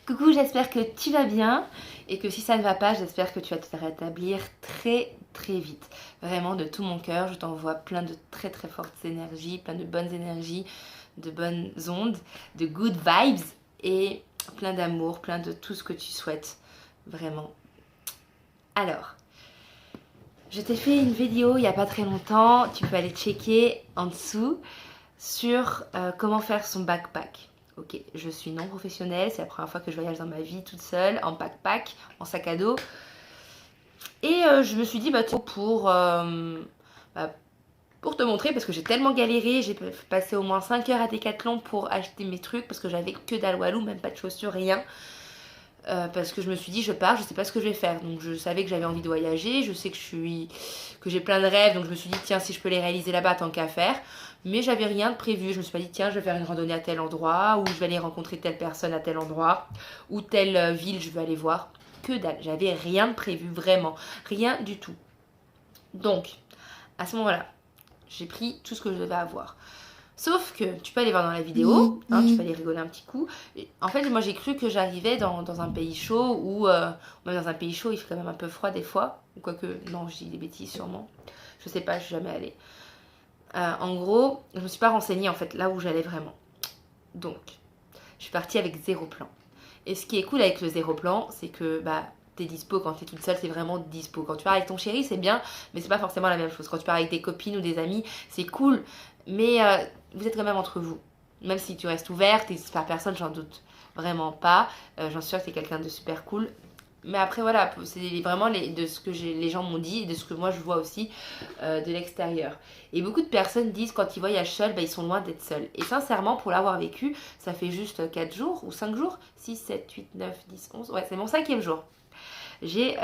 Coucou, j'espère que tu vas bien et que si ça ne va pas, j'espère que tu vas te rétablir très très vite. Vraiment de tout mon cœur, je t'envoie plein de très très fortes énergies, plein de bonnes énergies, de bonnes ondes, de good vibes et plein d'amour, plein de tout ce que tu souhaites. Vraiment. Alors, je t'ai fait une vidéo il n'y a pas très longtemps, tu peux aller checker en dessous sur comment faire son backpack. Ok, je suis non professionnelle, c'est la première fois que je voyage dans ma vie toute seule, en backpack, en sac à dos. Et je me suis dit, bah, pour te montrer, parce que j'ai tellement galéré, j'ai passé au moins 5 heures à Decathlon pour acheter mes trucs, parce que j'avais que dalle walou, même pas de chaussures, rien. Parce que je me suis dit je pars, je sais pas ce que je vais faire. Donc je savais que j'avais envie de voyager, je sais que j'ai plein de rêves, donc je me suis dit tiens si je peux les réaliser là-bas tant qu'à faire. Mais j'avais rien de prévu, je me suis pas dit tiens je vais faire une randonnée à tel endroit, ou je vais aller rencontrer telle personne à tel endroit, ou telle ville je vais aller voir. Que dalle, j'avais rien de prévu, vraiment, rien du tout. Donc à ce moment-là, j'ai pris tout ce que je devais avoir. Sauf que tu peux aller voir dans la vidéo, hein, tu peux aller rigoler un petit coup. Et en fait, moi j'ai cru que j'arrivais dans un pays chaud ou même dans un pays chaud, il fait quand même un peu froid des fois. Quoique, non, je dis des bêtises sûrement. Je sais pas, je suis jamais allée. En gros, je me suis pas renseignée en fait là où j'allais vraiment. Donc, je suis partie avec zéro plan. Et ce qui est cool avec le zéro plan, c'est que bah t'es dispo quand t'es toute seule, c'est vraiment dispo. Quand tu pars avec ton chéri, c'est bien, mais c'est pas forcément la même chose. Quand tu pars avec des copines ou des amis, c'est cool, mais vous êtes quand même entre vous. Même si tu restes ouverte, t'hésites par personne, j'en doute vraiment pas. J'en suis sûre que t'es quelqu'un de super cool. Mais après voilà, c'est vraiment de ce que les gens m'ont dit et de ce que moi je vois aussi de l'extérieur. Et beaucoup de personnes disent quand ils voyagent seuls, bah, ils sont loin d'être seuls. Et sincèrement, pour l'avoir vécu, ça fait juste 4 jours ou 5 jours, 6, 7, 8, 9, 10, 11, ouais c'est mon 5e jour. J'ai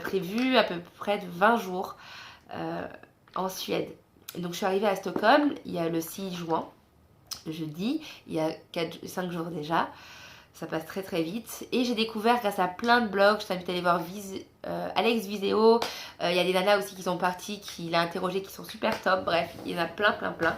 prévu à peu près de 20 jours en Suède. Donc je suis arrivée à Stockholm, il y a le 6 juin, jeudi, il y a 5 jours déjà. Ça passe très très vite. Et j'ai découvert grâce à plein de blogs, je t'invite à aller voir Alex Viseo. Il y a des nanas aussi qui sont parties, qui l'a interrogé, qui sont super top. Bref, il y en a plein plein plein.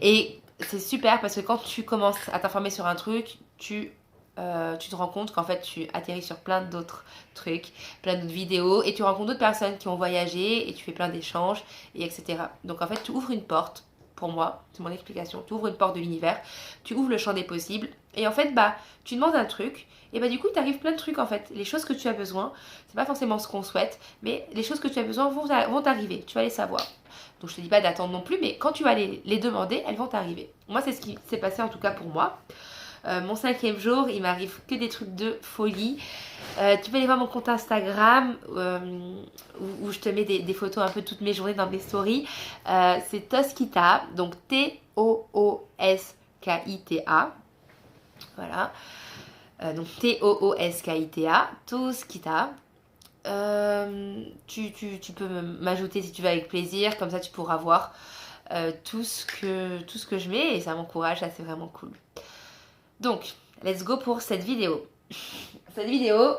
Et c'est super parce que quand tu commences à t'informer sur un truc, tu te rends compte qu'en fait tu atterris sur plein d'autres trucs, plein d'autres vidéos et tu rencontres d'autres personnes qui ont voyagé et tu fais plein d'échanges et etc. Donc en fait tu ouvres une porte, pour moi, c'est mon explication, tu ouvres une porte de l'univers, tu ouvres le champ des possibles et en fait bah tu demandes un truc et bah du coup t'arrives plein de trucs en fait, les choses que tu as besoin, c'est pas forcément ce qu'on souhaite, mais les choses que tu as besoin vont t'arriver, tu vas les savoir. Donc je te dis pas d'attendre non plus, mais quand tu vas les demander, elles vont t'arriver. Moi c'est ce qui s'est passé en tout cas pour moi. Mon 5e jour, il m'arrive que des trucs de folie. Tu peux aller voir mon compte Instagram où je te mets des photos un peu toutes mes journées dans mes stories. C'est Toskita, donc Tooskita. Voilà. Donc Tooskita, Toskita. Tu peux m'ajouter si tu veux avec plaisir, comme ça tu pourras voir tout ce que je mets et ça m'encourage, ça c'est vraiment cool. Donc, let's go pour cette vidéo. Cette vidéo,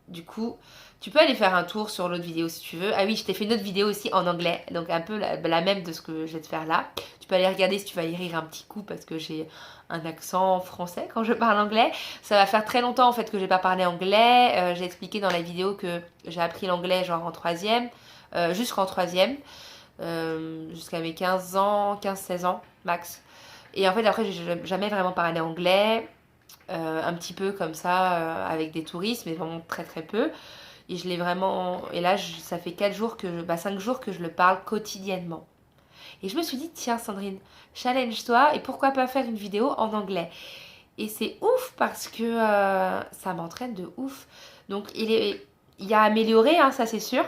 du coup, tu peux aller faire un tour sur l'autre vidéo si tu veux. Ah oui, je t'ai fait une autre vidéo aussi en anglais, donc un peu la même de ce que je vais te faire là. Tu peux aller regarder si tu vas y rire un petit coup parce que j'ai un accent français quand je parle anglais. Ça va faire très longtemps en fait que j'ai pas parlé anglais. J'ai expliqué dans la vidéo que j'ai appris l'anglais genre en 3e, jusqu'en 3e, jusqu'à mes 15 ans, 15-16 ans max. Et en fait, après, j'ai jamais vraiment parlé anglais, un petit peu comme ça, avec des touristes, mais vraiment très très peu. Et je l'ai vraiment. Et là, ça fait 4 jours 5 jours que je le parle quotidiennement. Et je me suis dit, tiens, Sandrine, challenge-toi et pourquoi pas faire une vidéo en anglais. Et c'est ouf parce que ça m'entraîne de ouf. Donc, il y a amélioré, hein, ça c'est sûr.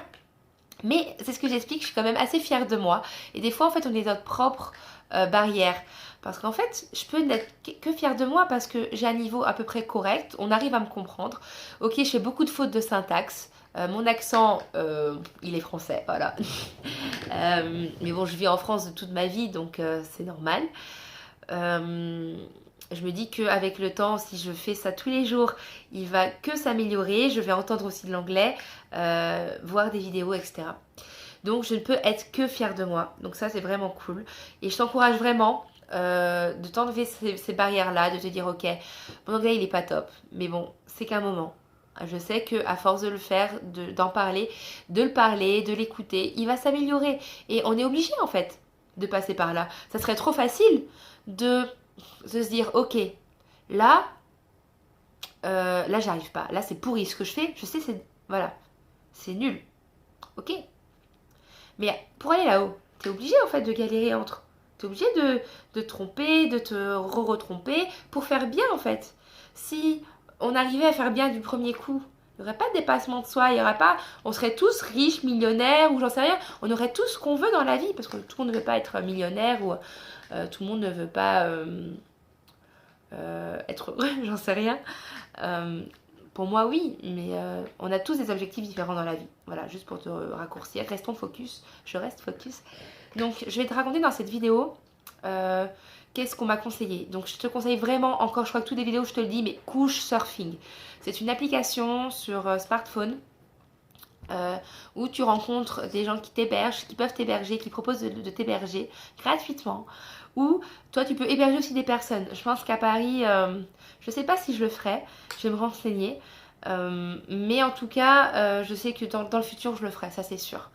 Mais c'est ce que j'explique, je suis quand même assez fière de moi. Et des fois, en fait, on est notre propre barrière. Parce qu'en fait, je peux n'être que fière de moi parce que j'ai un niveau à peu près correct. On arrive à me comprendre. Ok, je fais beaucoup de fautes de syntaxe. Mon accent, il est français, voilà. Mais bon, je vis en France toute ma vie, donc c'est normal. Je me dis qu'avec le temps, si je fais ça tous les jours, il va que s'améliorer. Je vais entendre aussi de l'anglais, voir des vidéos, etc. Donc je ne peux être que fière de moi. Donc ça, c'est vraiment cool. Et je t'encourage vraiment de t'enlever ces barrières-là, de te dire ok, mon anglais il est pas top, mais bon, c'est qu'un moment. Je sais qu'à force de le faire, d'en parler, de le parler, de l'écouter, il va s'améliorer. Et on est obligé en fait de passer par là. Ça serait trop facile de se dire ok, là, là j'arrive pas, là c'est pourri ce que je fais, je sais c'est voilà, c'est nul, ok. Mais pour aller là-haut, t'es obligé en fait de galérer entre. T'es obligé de te tromper, de te re-retromper pour faire bien en fait. Si on arrivait à faire bien du premier coup, il n'y aurait pas de dépassement de soi, il y aurait pas, on serait tous riches, millionnaires ou j'en sais rien. On aurait tout ce qu'on veut dans la vie parce que tout le monde ne veut pas être millionnaire ou tout le monde ne veut pas être heureux, j'en sais rien. Euh, pour moi, oui, mais on a tous des objectifs différents dans la vie. Voilà, juste pour te raccourcir. Restons focus. Je reste focus. Donc, je vais te raconter dans cette vidéo qu'est-ce qu'on m'a conseillé. Donc, je te conseille vraiment, encore, je crois que toutes les vidéos, je te le dis, mais Couchsurfing. C'est une application sur smartphone où tu rencontres des gens qui t'hébergent, qui peuvent t'héberger, qui proposent de t'héberger gratuitement. Ou toi, tu peux héberger aussi des personnes. Je pense qu'à Paris, je ne sais pas si je le ferai, je vais me renseigner. Mais en tout cas, je sais que dans le futur, je le ferai, ça c'est sûr.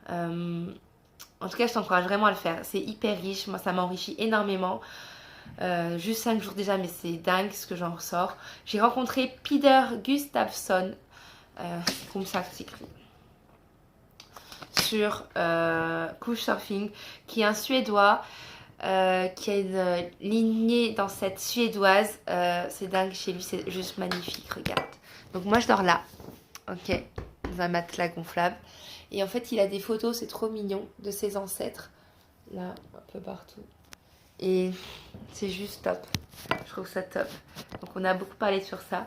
En tout cas, je t'encourage vraiment à le faire. C'est hyper riche, moi ça m'enrichit énormément. Juste 5 jours déjà, mais c'est dingue ce que j'en ressors. J'ai rencontré Peter Gustafsson, c'est comme ça que c'est écrit, sur Couchsurfing, qui est un Suédois. Qui a une lignée dans cette suédoise. C'est dingue, chez lui c'est juste magnifique, regarde. Donc moi je dors là, ok, dans un matelas gonflable. Et en fait il a des photos, c'est trop mignon, de ses ancêtres, là, un peu partout. Et c'est juste top, je trouve ça top. Donc on a beaucoup parlé sur ça.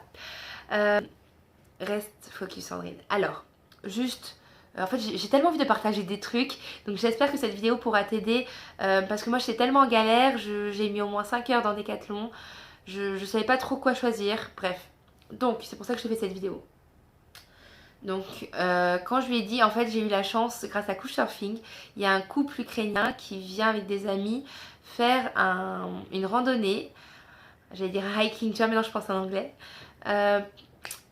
Reste focus Sandrine. Alors, juste... En fait, j'ai tellement envie de partager des trucs, donc j'espère que cette vidéo pourra t'aider parce que moi j'étais tellement en galère, j'ai mis au moins 5 heures dans Decathlon, je savais pas trop quoi choisir, bref. Donc c'est pour ça que je te fais cette vidéo. Donc quand je lui ai dit, en fait j'ai eu la chance, grâce à Couchsurfing, il y a un couple ukrainien qui vient avec des amis faire une randonnée, j'allais dire hiking, tu vois, mais non je pense en anglais,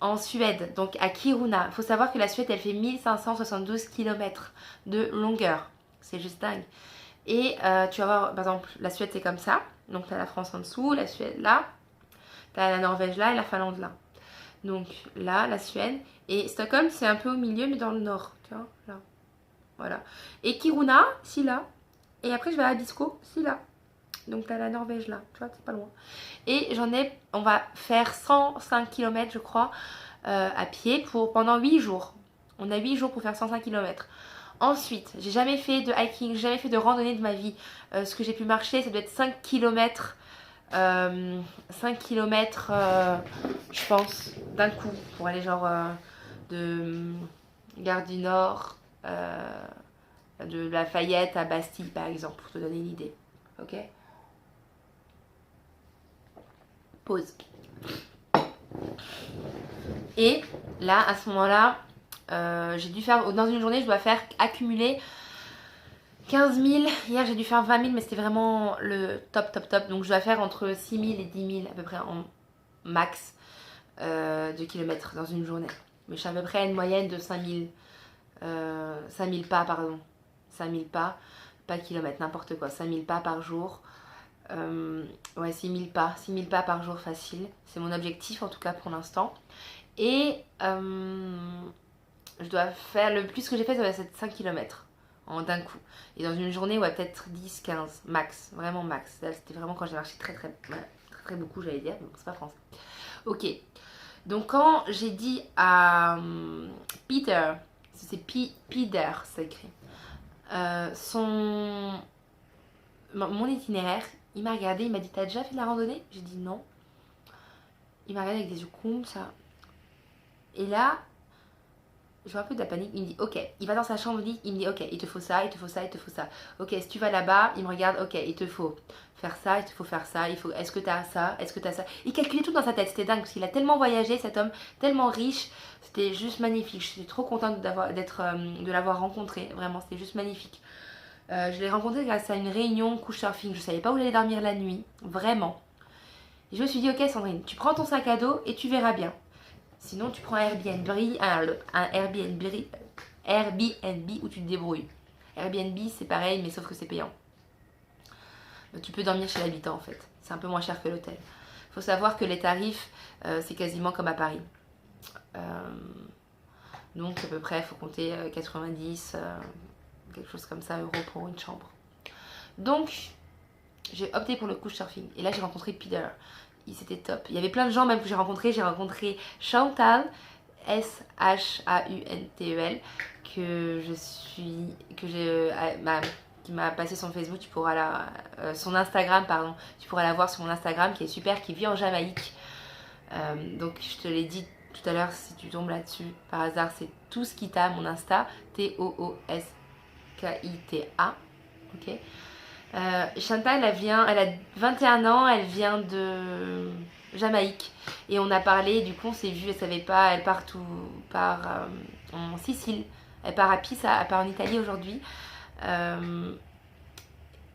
en Suède, donc à Kiruna. Il faut savoir que la Suède, elle fait 1572 km de longueur. C'est juste dingue. Et tu vas voir, par exemple, la Suède, c'est comme ça. Donc, tu as la France en dessous, la Suède là. Tu as la Norvège là et la Finlande là. Donc, là, la Suède. Et Stockholm, c'est un peu au milieu, mais dans le nord. Tu vois, là. Voilà. Et Kiruna, si là. Et après, je vais à Abisko, si là. Donc, tu as la Norvège là. Tu vois, c'est pas loin. Et on va faire 105 km je crois à pied pendant 8 jours. On a 8 jours pour faire 105 km. Ensuite, j'ai jamais fait de hiking, j'ai jamais fait de randonnée de ma vie. Ce que j'ai pu marcher, ça doit être 5 km. 5 km, je pense, d'un coup, pour aller genre de Gare du Nord, de Lafayette à Bastille par exemple, pour te donner une idée. Ok ? Pause. Et là, à ce moment-là, j'ai dû faire, dans une journée, je dois faire accumuler 15 000. Hier, j'ai dû faire 20 000, mais c'était vraiment le top, top, top. Donc, je dois faire entre 6 000 et 10 000 à peu près en max de kilomètres dans une journée. Mais je suis à peu près à une moyenne de 5 000 pas, pardon. 5 000 pas, pas kilomètres, n'importe quoi. 5 000 pas par jour. Ouais, 6 000 pas par jour facile, c'est mon objectif en tout cas pour l'instant. Et je dois faire, le plus que j'ai fait, ça va être 5 km d'un coup. Et dans une journée, ouais, peut-être 10, 15, max, vraiment max. C'était vraiment quand j'ai marché très beaucoup, j'allais dire, mais bon, c'est pas français. Ok, donc quand j'ai dit à Peter, c'est Peter, ça écrit, mon itinéraire, il m'a regardé, il m'a dit: t'as déjà fait de la randonnée? J'ai dit non. Il m'a regardé avec des yeux comme ça. Et là, je vois un peu de la panique. Il me dit ok. Il va dans sa chambre, il me dit ok, il te faut ça, il te faut ça, il te faut ça. Ok, si tu vas là-bas, il me regarde, ok, il te faut faire ça, il te faut faire ça, est-ce que t'as ça, est-ce que t'as ça. Il calculait tout dans sa tête, c'était dingue parce qu'il a tellement voyagé, cet homme, tellement riche. C'était juste magnifique. Je suis trop contente de l'avoir rencontré, vraiment, c'était juste magnifique. Je l'ai rencontré grâce à une réunion couchsurfing. Je savais pas où j'allais dormir la nuit, vraiment. Et je me suis dit, ok Sandrine, tu prends ton sac à dos et tu verras bien. Sinon, tu prends un Airbnb où tu te débrouilles. Airbnb, c'est pareil, mais sauf que c'est payant. Tu peux dormir chez l'habitant en fait. C'est un peu moins cher que l'hôtel. Il faut savoir que les tarifs, c'est quasiment comme à Paris. Donc à peu près, il faut compter 90, quelque chose comme ça, euros pour une chambre. Donc, j'ai opté pour le couchsurfing. Et là, j'ai rencontré Peter. C'était top. Il y avait plein de gens même que j'ai rencontrés. J'ai rencontré Chantal, Shaunteel, qui m'a passé son Facebook, son Instagram, pardon. Tu pourras la voir sur mon Instagram, qui est super, qui vit en Jamaïque. Donc je te l'ai dit tout à l'heure, si tu tombes là-dessus par hasard, c'est Touskita, mon Insta, Tooskita, ok. Chantal, elle a 21 ans, elle vient de Jamaïque. Et on a parlé, du coup on s'est vu, elle savait pas, elle part en Sicile, elle part à Pisa, elle part en Italie aujourd'hui.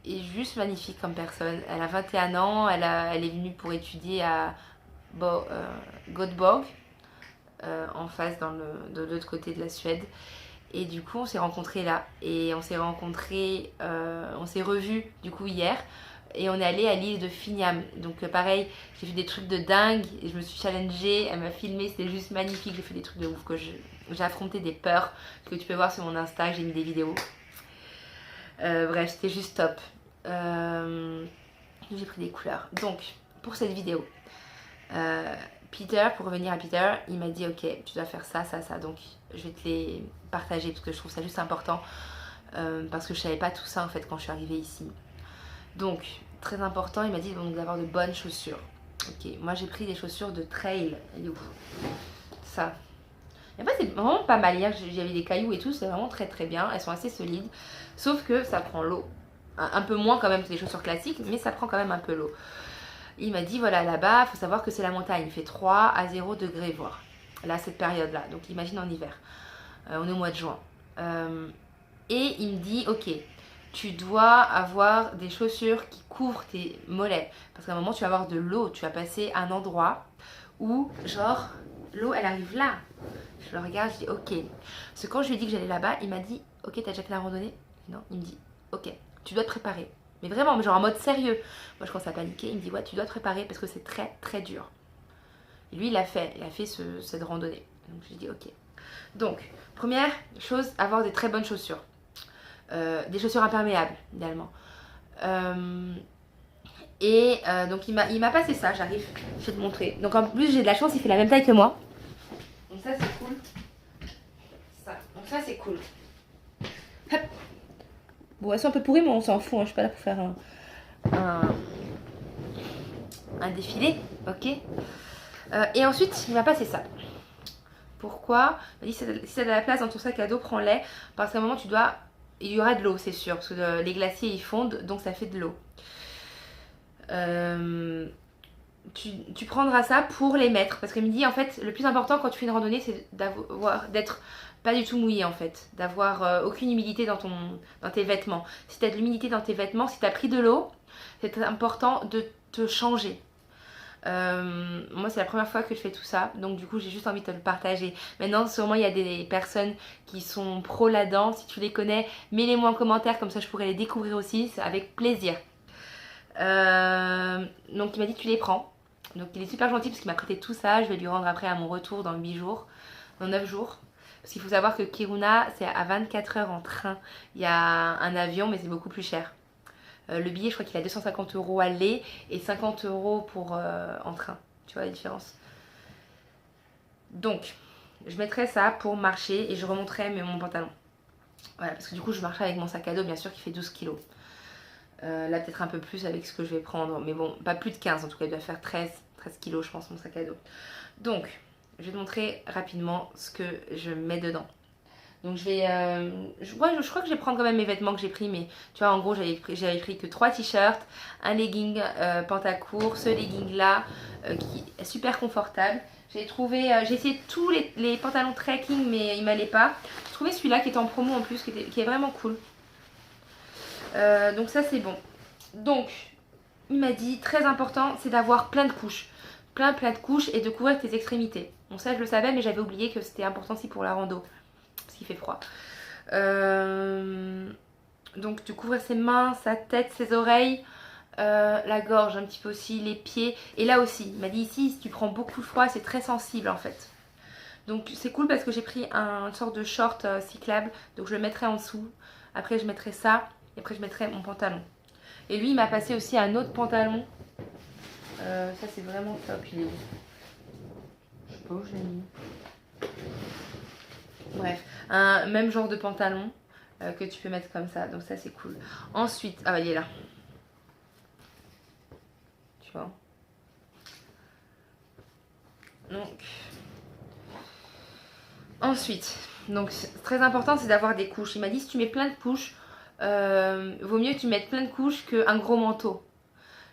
Et juste magnifique comme personne. Elle a 21 ans, elle est venue pour étudier à Göteborg, en face de l'autre côté de la Suède. Et du coup on s'est rencontrés là. Et on s'est revus du coup hier. Et on est allé à l'île de Finiam. Donc pareil, j'ai fait des trucs de dingue. Et je me suis challengée, elle m'a filmé, c'était juste magnifique. J'ai fait des trucs de ouf, j'ai affronté des peurs que tu peux voir sur mon Insta, j'ai mis des vidéos. Bref, c'était juste top. J'ai pris des couleurs. Donc, pour cette vidéo, Peter, pour revenir à Peter, il m'a dit ok, tu dois faire ça, ça, ça. Donc, je vais te les partager parce que je trouve ça juste important. Parce que je savais pas tout ça en fait quand je suis arrivée ici. Donc, très important, il m'a dit donc d'avoir de bonnes chaussures. Ok, moi j'ai pris des chaussures de trail. Elle est où? Ça. Et en fait, c'est vraiment pas mal. Hier, j'avais des cailloux et tout, c'est vraiment très très bien. Elles sont assez solides. Sauf que ça prend l'eau. Un peu moins quand même que les chaussures classiques, mais ça prend quand même un peu l'eau. Il m'a dit voilà, là-bas, il faut savoir que c'est la montagne. Il fait 3 à 0 degrés, voire. Là, cette période-là. Donc, imagine en hiver. On est au mois de juin. Et il me dit ok, tu dois avoir des chaussures qui couvrent tes mollets. Parce qu'à un moment, tu vas avoir de l'eau. Tu vas passer à un endroit où, genre, l'eau, elle arrive là. Je le regarde, je dis ok. Parce que quand je lui ai dit que j'allais là-bas, il m'a dit ok, t'as déjà fait la randonnée? Non, il me dit ok, tu dois te préparer. Mais vraiment, mais genre en mode sérieux. Moi, je commence à paniquer. Il me dit ouais, tu dois te préparer parce que c'est très très dur. Et lui, il a fait cette randonnée. Donc, je lui ai dit ok. Donc, première chose, avoir des très bonnes chaussures. Des chaussures imperméables, idéalement. Donc, il m'a passé ça, j'arrive, je vais te montrer. Donc, en plus, j'ai de la chance, il fait la même taille que moi. Donc, ça, c'est cool. Donc, ça, c'est cool. Hop. Bon, elles sont un peu pourries, mais on s'en fout. Hein. Je suis pas là pour faire un défilé, ok. Et ensuite, il m'a passé ça. Pourquoi? Il m'a dit si t'as de la place dans ton sac à dos, prends-les. Parce qu'à un moment, il y aura de l'eau, c'est sûr. Parce que les glaciers, ils fondent, donc ça fait de l'eau. Tu prendras ça pour les mettre. Parce qu'il me dit, en fait, le plus important quand tu fais une randonnée, c'est d'être pas du tout mouillé, en fait. D'avoir aucune humidité dans tes vêtements. Si tu as de l'humidité dans tes vêtements, si tu as pris de l'eau, c'est important de te changer. Moi c'est la première fois que je fais tout ça, donc du coup j'ai juste envie de te le partager. Maintenant sûrement il y a des personnes qui sont pro là-dedans, si tu les connais mets-les-moi en commentaire, comme ça je pourrais les découvrir aussi, c'est avec plaisir. Donc il m'a dit tu les prends, donc il est super gentil parce qu'il m'a prêté tout ça. Je vais lui rendre après à mon retour dans 8 jours, dans 9 jours, parce qu'il faut savoir que Kiruna c'est à 24 heures en train. Il y a un avion mais c'est beaucoup plus cher. Le billet, je crois qu'il a 250 € aller et 50 € en train. Tu vois la différence? Donc, je mettrai ça pour marcher et je remonterai mon pantalon. Voilà, parce que du coup, je marcherai avec mon sac à dos, bien sûr, qui fait 12 kg. Là, peut-être un peu plus avec ce que je vais prendre. Mais bon, pas plus de 15 en tout cas. Il doit faire 13 kg, je pense, mon sac à dos. Donc, je vais te montrer rapidement ce que je mets dedans. Donc je crois que je vais prendre quand même mes vêtements que j'ai pris, mais tu vois en gros j'avais pris que 3 t-shirts, un legging pantacourt, ce legging là qui est super confortable. J'ai essayé tous les pantalons trekking mais il m'allait pas. J'ai trouvé celui-là qui est en promo en plus, qui est vraiment cool. Donc ça c'est bon. Donc il m'a dit très important c'est d'avoir plein de couches. Plein de couches et de couvrir tes extrémités. Bon ça je le savais mais j'avais oublié que c'était important aussi pour la rando. Parce qu'il fait froid. Donc de couvrir ses mains, sa tête, ses oreilles. La gorge un petit peu aussi, les pieds. Et là aussi, il m'a dit ici, si tu prends beaucoup de froid, c'est très sensible en fait. Donc c'est cool parce que j'ai pris une sorte de short cyclable. Donc je le mettrai en dessous. Après je mettrai ça. Et après je mettrai mon pantalon. Et lui il m'a passé aussi un autre pantalon. Ça c'est vraiment top. Il est où? Je sais pas où je l'ai mis. Bref, un même genre de pantalon que tu peux mettre comme ça. Donc ça c'est cool. Ensuite, ah bah il est là. Tu vois. Donc ensuite, donc très important c'est d'avoir des couches. Il m'a dit si tu mets plein de couches, vaut mieux que tu mettes plein de couches qu'un gros manteau.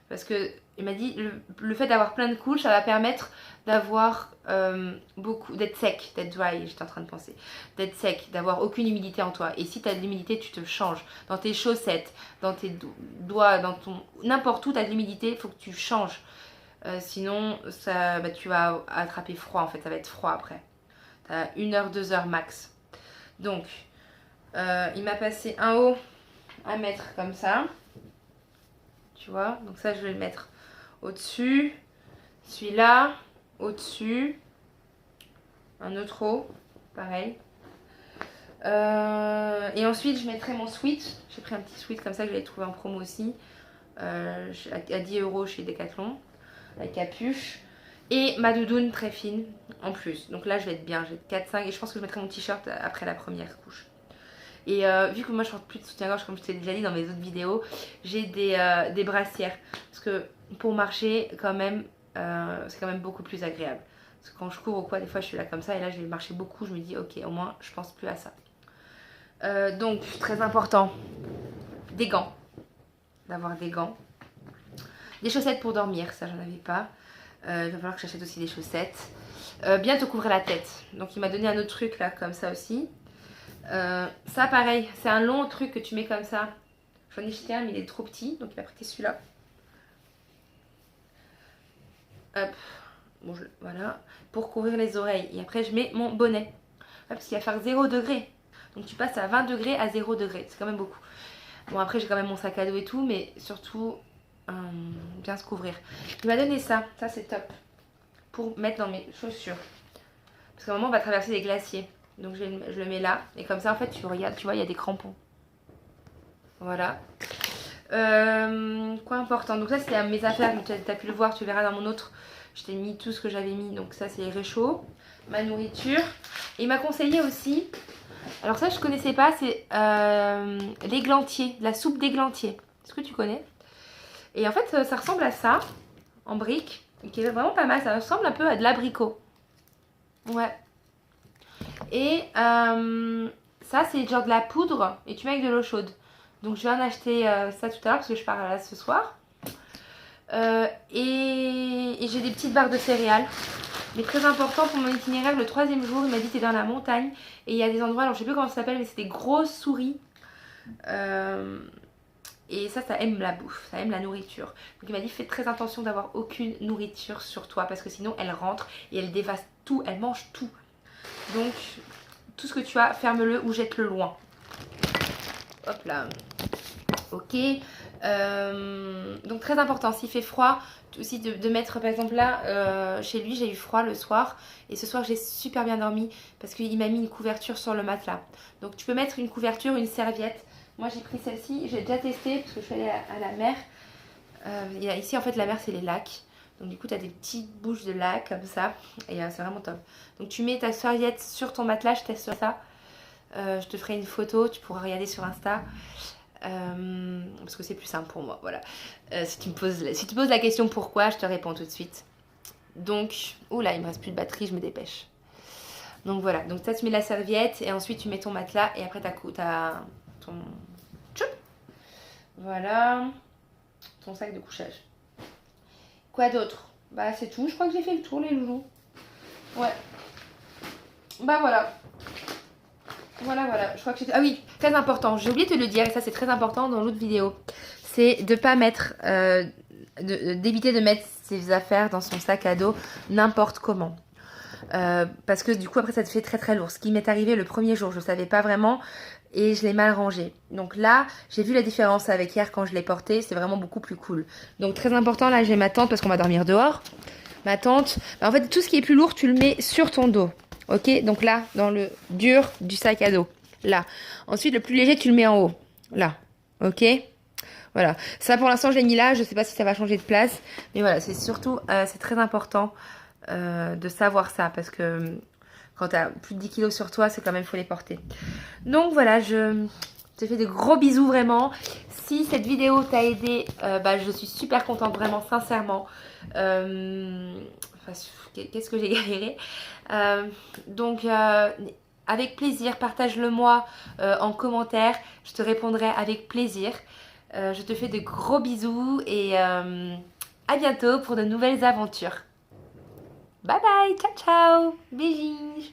Parce que il m'a dit le fait d'avoir plein de couches, ça va permettre d'avoir d'être sec, d'être dry, j'étais en train de penser, d'être sec, d'avoir aucune humidité en toi. Et si tu as de l'humidité, tu te changes. Dans tes chaussettes, dans tes doigts, dans ton n'importe où tu as de l'humidité, il faut que tu changes. Sinon, ça, tu vas attraper froid en fait, ça va être froid après. Tu as 1 heure, 2 heures max. Donc, il m'a passé un haut à mettre comme ça. Tu vois, donc ça je vais le mettre au-dessus. Celui-là, au-dessus. Un autre haut, pareil. Et ensuite je mettrai mon sweat. J'ai pris un petit sweat comme ça que j'avais trouvé en promo aussi. À 10 € chez Decathlon. Avec capuche. Et ma doudoune très fine en plus. Donc là je vais être bien, je vais être 4-5 et je pense que je mettrai mon t-shirt après la première couche. Et vu que moi je porte plus de soutien-gorge comme je t'ai déjà dit dans mes autres vidéos, j'ai des brassières. Parce que pour marcher quand même, c'est quand même beaucoup plus agréable. Parce que quand je cours ou quoi, des fois je suis là comme ça et là je vais marcher beaucoup, je me dis ok au moins je pense plus à ça. Donc très important, des gants. D'avoir des gants. Des chaussettes pour dormir, ça j'en avais pas. Il va falloir que j'achète aussi des chaussettes. Bien te couvrir la tête. Donc il m'a donné un autre truc là comme ça aussi. Ça pareil, c'est un long truc que tu mets comme ça. J'en ai jeté un mais il est trop petit, donc il m'a prêté celui-là. Hop, bon, voilà, pour couvrir les oreilles. Et après je mets mon bonnet. Ouais, parce qu'il va faire 0 degré. Donc tu passes à 20 degrés à 0 degré, c'est quand même beaucoup. Bon après j'ai quand même mon sac à dos et tout, mais surtout bien se couvrir. Il m'a donné ça c'est top. Pour mettre dans mes chaussures. Parce qu'à un moment on va traverser des glaciers. Donc je le mets là. Et comme ça en fait tu regardes, tu vois il y a des crampons. Voilà. Quoi important. Donc ça c'est mes affaires. Tu as pu le voir, tu verras dans mon autre. Je t'ai mis tout ce que j'avais mis. Donc ça c'est les réchauds. Ma nourriture. Et il m'a conseillé aussi. Alors ça je connaissais pas. C'est l'églantier. La soupe d'églantier. Est-ce que tu connais? Et en fait ça ressemble à ça. En briques. Et qui est vraiment pas mal. Ça ressemble un peu à de l'abricot. Ouais. Et ça c'est genre de la poudre et tu mets avec de l'eau chaude. Donc je viens d'acheter ça tout à l'heure parce que je pars là ce soir. Et j'ai des petites barres de céréales. Mais très important pour mon itinéraire, le 3e jour, il m'a dit c'est dans la montagne. Et il y a des endroits, alors je sais plus comment ça s'appelle, mais c'est des grosses souris. Et ça aime la bouffe, ça aime la nourriture. Donc il m'a dit fais très attention d'avoir aucune nourriture sur toi parce que sinon elle rentre et elle dévaste tout, elle mange tout. Donc tout ce que tu as, ferme-le ou jette-le loin. Hop là. Ok. Donc très important, s'il fait froid, aussi de mettre par exemple là, chez lui j'ai eu froid le soir. Et ce soir j'ai super bien dormi parce qu'il m'a mis une couverture sur le matelas. Donc tu peux mettre une couverture, une serviette. Moi j'ai pris celle-ci, j'ai déjà testé parce que je suis allée à la mer. Ici en fait la mer c'est les lacs. Donc du coup tu as des petites bouches de lac comme ça. Et c'est vraiment top. Donc tu mets ta serviette sur ton matelas, je teste ça. Je te ferai une photo, tu pourras regarder sur Insta. Parce que c'est plus simple pour moi, voilà. Si tu poses la question pourquoi, je te réponds tout de suite. Donc, oula, il me reste plus de batterie, je me dépêche. Donc voilà, donc ça tu mets la serviette et ensuite tu mets ton matelas et après t'as ton tchoup. Voilà, ton sac de couchage. Quoi d'autre? Bah c'est tout, je crois que j'ai fait le tour les loulous. Ouais. Bah voilà. Voilà, je crois que j'ai... Ah oui, très important, j'ai oublié de te le dire, et ça c'est très important dans l'autre vidéo. C'est de pas mettre, d'éviter de mettre ses affaires dans son sac à dos n'importe comment. Parce que du coup après ça te fait très très lourd. Ce qui m'est arrivé le premier jour, je ne savais pas vraiment et je l'ai mal rangé. Donc là, j'ai vu la différence avec hier quand je l'ai porté, c'est vraiment beaucoup plus cool. Donc très important, là j'ai ma tente parce qu'on va dormir dehors. Ma tente, en fait tout ce qui est plus lourd, tu le mets sur ton dos. Ok, donc là, dans le dur du sac à dos. Là. Ensuite, le plus léger, tu le mets en haut. Là. Ok. Voilà. Ça, pour l'instant, je l'ai mis là. Je sais pas si ça va changer de place. Mais voilà, c'est surtout, c'est très important de savoir ça. Parce que quand tu as plus de 10 kilos sur toi, c'est quand même, faut les porter. Donc voilà, je te fais de gros bisous vraiment. Si cette vidéo t'a aidé, je suis super contente, vraiment, sincèrement. Qu'est-ce que j'ai galéré. Donc, avec plaisir, partage-le moi en commentaire. Je te répondrai avec plaisir. Je te fais de gros bisous et à bientôt pour de nouvelles aventures. Bye bye, ciao ciao, bisous.